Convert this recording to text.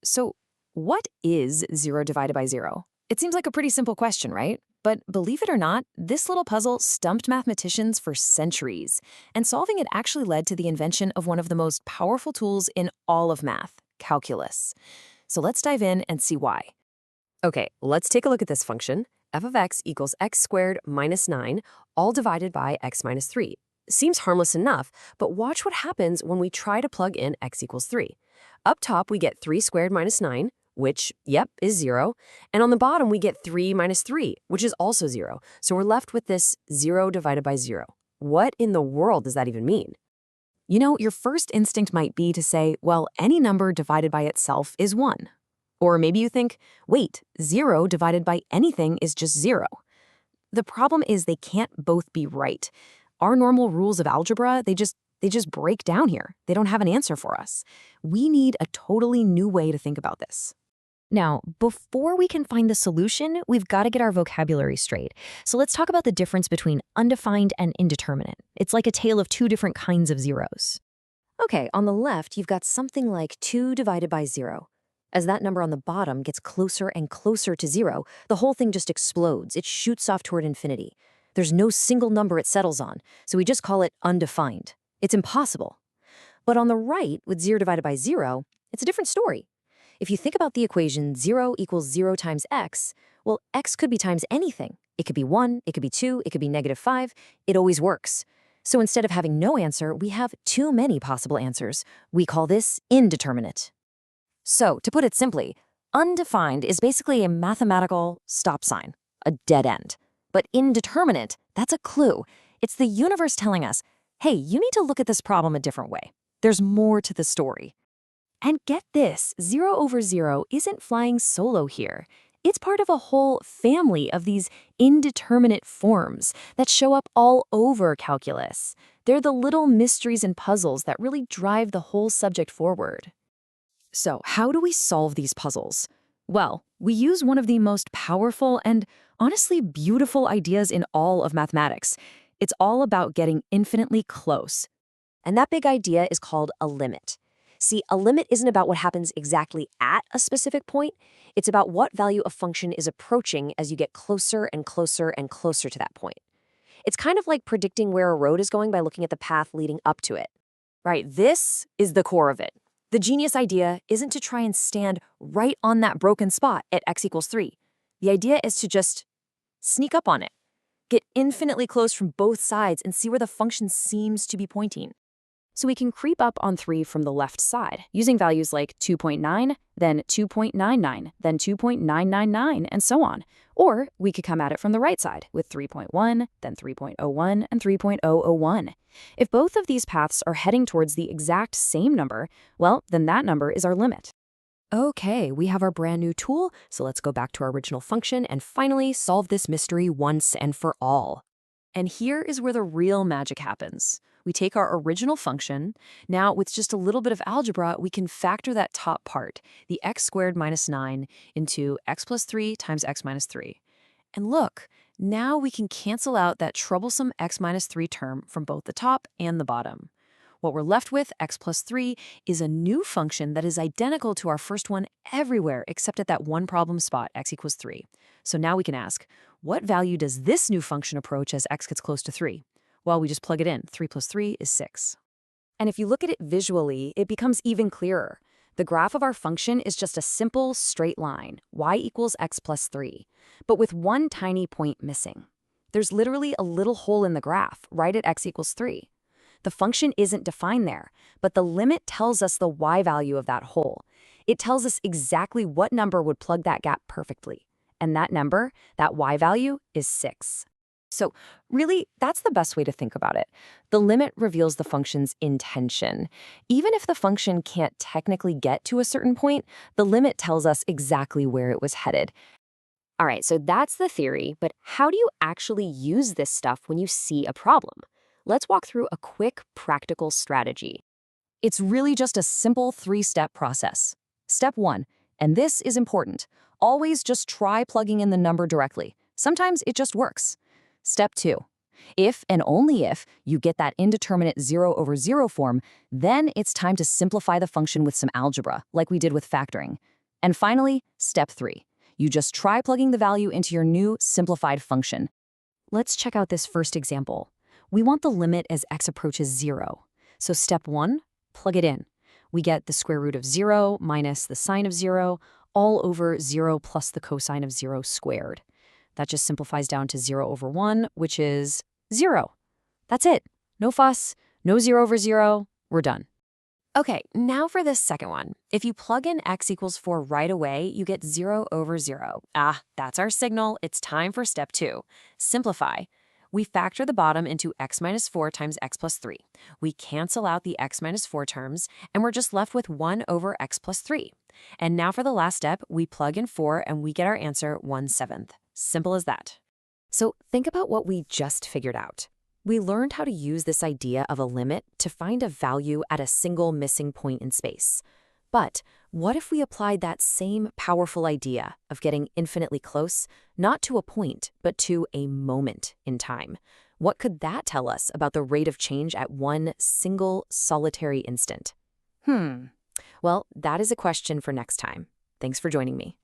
So, what is 0 divided by 0? It seems like a pretty simple question, right? But believe it or not, this little puzzle stumped mathematicians for centuries, and solving it actually led to the invention of one of the most powerful tools in all of math, calculus. So let's dive in and see why. Okay, let's take a look at this function. F of x equals x squared minus 9, all divided by x minus 3. Seems harmless enough, but watch what happens when we try to plug in x equals 3. Up top, we get 3 squared minus 9, which, yep, is 0. And on the bottom, we get 3 minus 3, which is also 0. So we're left with this 0 divided by 0. What in the world does that even mean? You know, your first instinct might be to say, well, any number divided by itself is 1. Or maybe you think, wait, 0 divided by anything is just 0. The problem is they can't both be right. Our normal rules of algebra, they just break down here. They don't have an answer for us. We need a totally new way to think about this. Now, before we can find the solution, we've got to get our vocabulary straight. So let's talk about the difference between undefined and indeterminate. It's like a tale of two different kinds of zeros. Okay, on the left, you've got something like 2 divided by 0. As that number on the bottom gets closer and closer to 0, the whole thing just explodes. It shoots off toward infinity. There's no single number it settles on, so we just call it undefined. It's impossible. But on the right, with 0 divided by 0, it's a different story. If you think about the equation 0 equals 0 times x, well, x could be times anything. It could be 1, it could be 2, it could be -5. It always works. So instead of having no answer, we have too many possible answers. We call this indeterminate. So, to put it simply, undefined is basically a mathematical stop sign, a dead end. But indeterminate, that's a clue. It's the universe telling us, hey, you need to look at this problem a different way. There's more to the story. And get this, 0 over 0 isn't flying solo here. It's part of a whole family of these indeterminate forms that show up all over calculus. They're the little mysteries and puzzles that really drive the whole subject forward. So, how do we solve these puzzles? Well, we use one of the most powerful and honestly beautiful ideas in all of mathematics. It's all about getting infinitely close. And that big idea is called a limit. See, a limit isn't about what happens exactly at a specific point. It's about what value a function is approaching as you get closer and closer and closer to that point. It's kind of like predicting where a road is going by looking at the path leading up to it. Right, this is the core of it. The genius idea isn't to try and stand right on that broken spot at x equals 3. The idea is to just sneak up on it, get infinitely close from both sides and see where the function seems to be pointing. So we can creep up on 3 from the left side, using values like 2.9, then 2.99, then 2.999, and so on. Or we could come at it from the right side, with 3.1, then 3.01, and 3.001. If both of these paths are heading towards the exact same number, well, then that number is our limit. Okay, we have our brand new tool, so let's go back to our original function and finally solve this mystery once and for all. And here is where the real magic happens. We take our original function. Now, with just a little bit of algebra, we can factor that top part, the x squared minus 9, into x plus 3 times x minus 3. And look, now we can cancel out that troublesome x minus 3 term from both the top and the bottom. What we're left with, x plus 3, is a new function that is identical to our first one everywhere except at that one problem spot, x equals 3. So now we can ask, what value does this new function approach as x gets close to 3? Well, we just plug it in. 3 plus 3 is 6. And if you look at it visually, it becomes even clearer. The graph of our function is just a simple straight line, y equals x plus 3, but with one tiny point missing. There's literally a little hole in the graph, right at x equals 3. The function isn't defined there, but the limit tells us the y value of that hole. It tells us exactly what number would plug that gap perfectly. And that number, that y value, is 6. So really, that's the best way to think about it. The limit reveals the function's intention. Even if the function can't technically get to a certain point, the limit tells us exactly where it was headed. All right, so that's the theory, but how do you actually use this stuff when you see a problem? Let's walk through a quick, practical strategy. It's really just a simple 3-step process. Step 1, and this is important, always just try plugging in the number directly. Sometimes it just works. Step 2, If and only if you get that indeterminate 0 over 0 form, then it's time to simplify the function with some algebra, like we did with factoring. And finally, step 3. You just try plugging the value into your new simplified function. Let's check out this first example. We want the limit as x approaches 0. So step 1, plug it in. We get the square root of 0 minus the sine of 0 all over 0 plus the cosine of 0 squared. That just simplifies down to 0 over 1, which is 0. That's it. No fuss, no 0 over 0. We're done. Okay, now for this second one. If you plug in x equals 4 right away, you get 0 over 0. That's our signal. It's time for step 2. Simplify. We factor the bottom into x minus 4 times x plus 3. We cancel out the x minus 4 terms, and we're just left with 1 over x plus 3. And now for the last step, we plug in 4 and we get our answer 1/7. Simple as that. So think about what we just figured out. We learned how to use this idea of a limit to find a value at a single missing point in space. But what if we applied that same powerful idea of getting infinitely close, not to a point, but to a moment in time? What could that tell us about the rate of change at one single solitary instant? Well, that is a question for next time. Thanks for joining me.